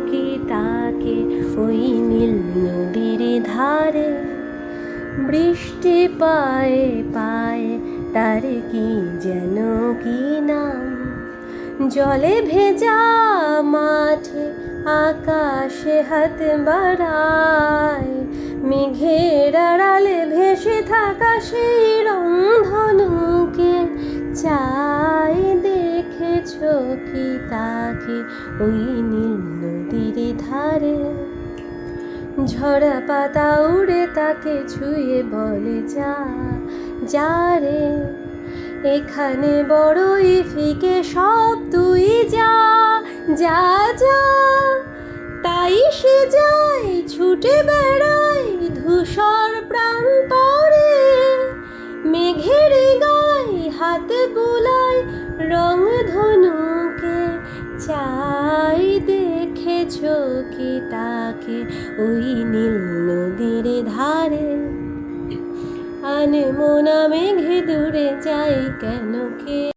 কি তাকে ওই নীল নদীর ধারে? বৃষ্টি পায়ে পায়ে তার কি যেন কি নাম? জলে ভেজা মাঠে আকাশে হাত বাড়ায়, মেঘের আড়ালে ভেসে থাকা সেই রংধনুকে চাই। দেখেছো কি তাকে ওই নীল নদীর ধারে? ঝরা পাতা উড়ে তাকে ছুঁয়ে বলে যা যা রে, এখানে বড়ই ফিকে সব, তুই যা যা যা। তাই সে যায় ছুটে বেড়ায় ধূসর প্রান্তরে, মেঘের গায়ে হাত বুলায় রংধনুকে চাই। দেখেছো কি তাকে ওই নীল নদীর ধারে? আনমনা মেঘে দূরে যাই কেন কে